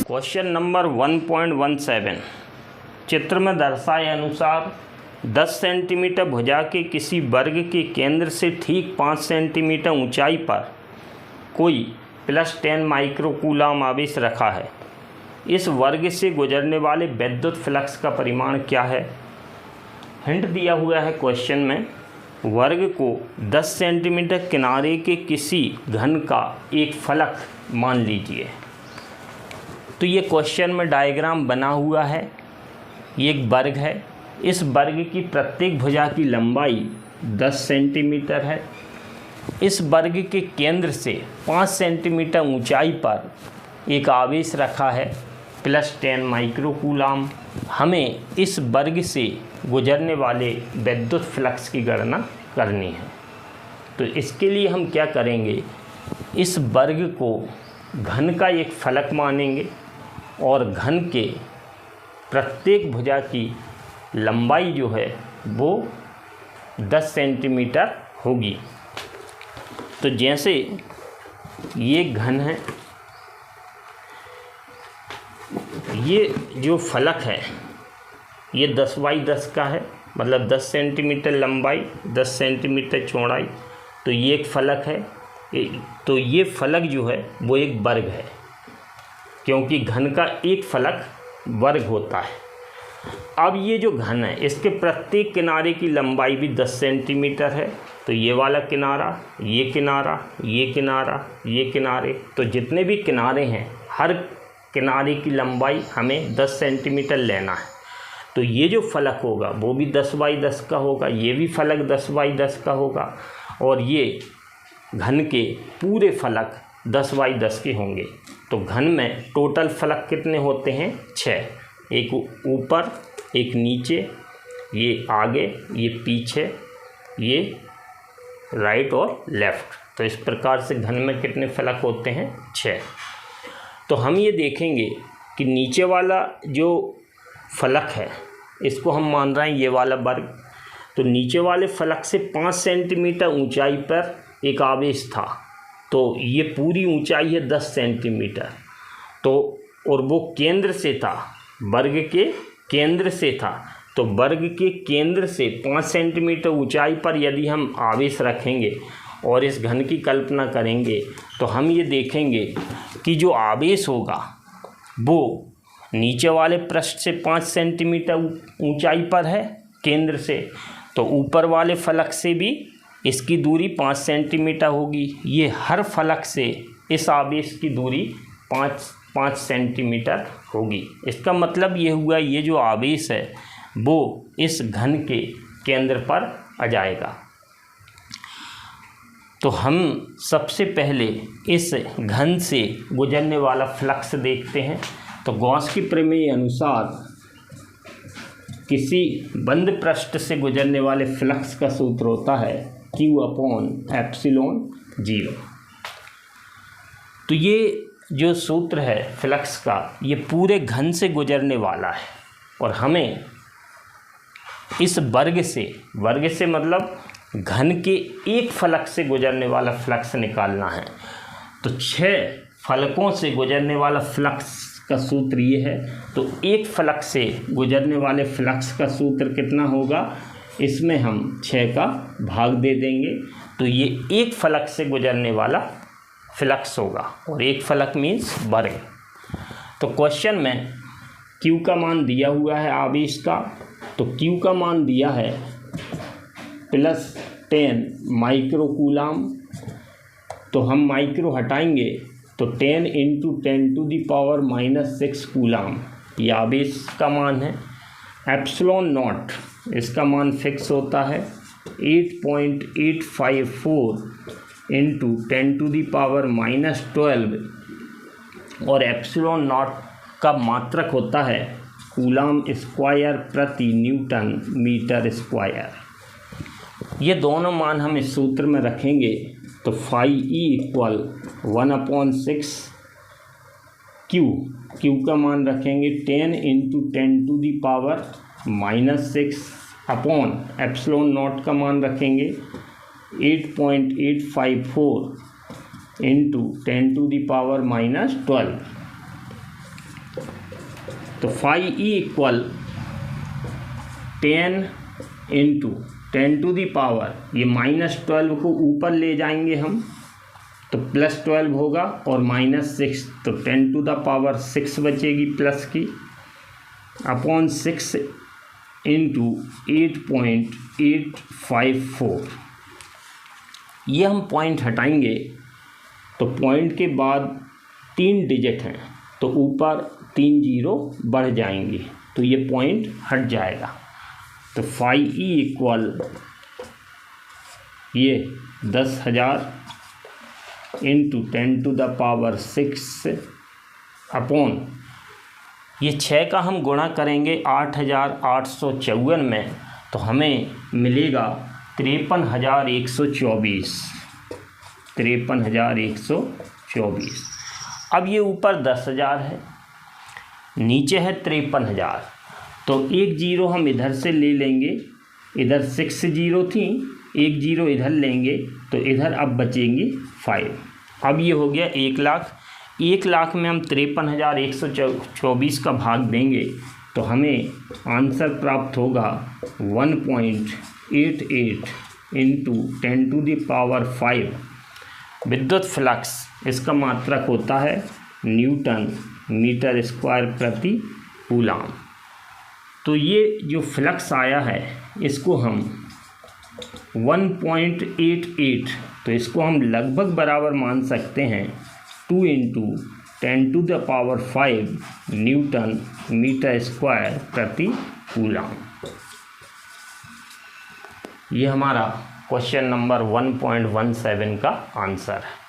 Question number 1.17 चित्र में दर्शाए अनुसार 10 सेंटीमीटर भुजा के किसी वर्ग के केंद्र से ठीक 5 सेंटीमीटर ऊंचाई पर कोई +10 माइक्रोकूलम आवेश रखा है। इस वर्ग से गुजरने वाले विद्युत फ्लक्स का परिमाण क्या है। हिंट दिया हुआ है क्वेश्चन में, वर्ग को 10 सेंटीमीटर किनारे के किसी घन का एक फलक मान लीजिए। तो ये क्वेश्चन में डायग्राम बना हुआ है। ये एक वर्ग है। इस वर्ग की प्रत्येक भुजा की लंबाई 10 सेंटीमीटर है। इस वर्ग के केंद्र से 5 सेंटीमीटर ऊंचाई पर एक आवेश रखा है +10 माइक्रोकूलम। हमें इस वर्ग से गुजरने वाले विद्युत फ्लक्स की गणना करनी है। तो इसके लिए हम क्या करेंगे, इस वर्ग को घन का एक फलक मानेंगे और घन के प्रत्येक भुजा की लंबाई जो है वो 10 सेंटीमीटर होगी। तो जैसे ये घन है, ये जो फलक है ये 10 बाई 10 का है, मतलब 10 सेंटीमीटर लंबाई 10 सेंटीमीटर चौड़ाई। तो ये एक फलक है। तो ये फलक जो है वो एक वर्ग है, क्योंकि घन का एक फलक वर्ग होता है। अब ये जो घन है इसके प्रत्येक किनारे की लंबाई भी 10 सेंटीमीटर है। तो ये वाला किनारा, ये किनारा, ये किनारा, ये किनारे, तो जितने भी किनारे हैं हर किनारे की लंबाई हमें 10 सेंटीमीटर लेना है। तो ये जो फलक होगा वो भी 10 बाई 10 का होगा, ये भी फलक 10 बाई 10 का होगा, और ये घन के पूरे फलक 10 बाई 10 के होंगे। तो घन में टोटल फलक कितने होते हैं? 6। एक ऊपर, एक नीचे, ये आगे, ये पीछे, ये राइट और लेफ़्ट। तो इस प्रकार से घन में कितने फलक होते हैं? 6। तो हम ये देखेंगे कि नीचे वाला जो फलक है इसको हम मान रहे हैं ये वाला वर्ग। तो नीचे वाले फलक से 5 सेंटीमीटर ऊंचाई पर एक आवेश था। तो ये पूरी ऊंचाई है 10 सेंटीमीटर। तो और वो केंद्र से था, वर्ग के केंद्र से था। तो वर्ग के केंद्र से 5 सेंटीमीटर ऊंचाई पर यदि हम आवेश रखेंगे और इस घन की कल्पना करेंगे तो हम ये देखेंगे कि जो आवेश होगा वो नीचे वाले पृष्ठ से 5 सेंटीमीटर ऊंचाई पर है केंद्र से। तो ऊपर वाले फलक से भी इसकी दूरी 5 सेंटीमीटर होगी। ये हर फलक से इस आवेश की दूरी 5 सेंटीमीटर होगी। इसका मतलब ये हुआ, ये जो आवेश है वो इस घन के केंद्र पर आ जाएगा। तो हम सबसे पहले इस घन से गुजरने वाला फ्लक्स देखते हैं। तो गॉस की प्रमेय अनुसार किसी बंद पृष्ठ से गुजरने वाले फ्लक्स का सूत्र होता है Q/ε0। तो ये जो सूत्र है फ्लक्स का, ये पूरे घन से गुजरने वाला है और हमें इस वर्ग से मतलब घन के एक फलक से गुजरने वाला फ्लक्स निकालना है। तो 6 फलकों से गुजरने वाला फ्लक्स का सूत्र ये है। तो एक फलक से गुजरने वाले फ्लक्स का सूत्र कितना होगा, इसमें हम 6 का भाग दे देंगे। तो ये एक फलक से गुजरने वाला फ्लक्स होगा, और एक फलक मीन्स वर्ग। तो क्वेश्चन में Q का मान दिया हुआ है आवेश का। तो Q का मान दिया है +10 माइक्रोकूलम। तो हम माइक्रो हटाएंगे तो 10 × 10⁻⁻6 कूलम ये आवेश का मान है। ε0 इसका मान फिक्स होता है 8.854 × 10⁻12, और ε0 का मात्रक होता है कूलम स्क्वायर प्रति न्यूटन मीटर स्क्वायर। ये दोनों मान हम इस सूत्र में रखेंगे। तो φE = 1/6 Q का मान रखेंगे 10 × 10⁻⁻6 अपॉन ε0 का मान रखेंगे 8.854 × 10⁻12। तो phi E equal 10 into 10 to the power, ये -12 को ऊपर ले जाएंगे हम तो +12 होगा और -6, तो 10 टू द पावर 6 बचेगी प्लस की, अपॉन 6 इंटू 8.854। ये हम पॉइंट हटाएंगे तो पॉइंट के बाद 3 डिजिट हैं तो ऊपर 3 जीरो बढ़ जाएंगे तो ये पॉइंट हट जाएगा। तो फाई ई इक्वल ये 10,000 into 10 to the power 6 upon ये 6 का हम गुणा करेंगे 8,854 में तो हमें मिलेगा 53,124। 53,124। अब ये ऊपर 10,000 है, नीचे है 53,000, तो एक जीरो हम इधर से ले लेंगे, इधर 6 जीरो थी, एक जीरो इधर लेंगे तो इधर अब बचेंगे 5। अब ये हो गया 1 लाख। 1 लाख में हम 53,124 का भाग देंगे तो हमें आंसर प्राप्त होगा 1.88 इंटू 10 टू द पावर 5 विद्युत फ्लक्स। इसका मात्रक होता है न्यूटन मीटर स्क्वायर प्रति कूलाम। तो ये जो फ्लक्स आया है इसको हम 1.88, तो इसको हम लगभग बराबर मान सकते हैं 2 into 10 to the power 5 newton metre square प्रति कूलाम। ये हमारा क्वेश्चन नंबर 1.17 का आंसर है।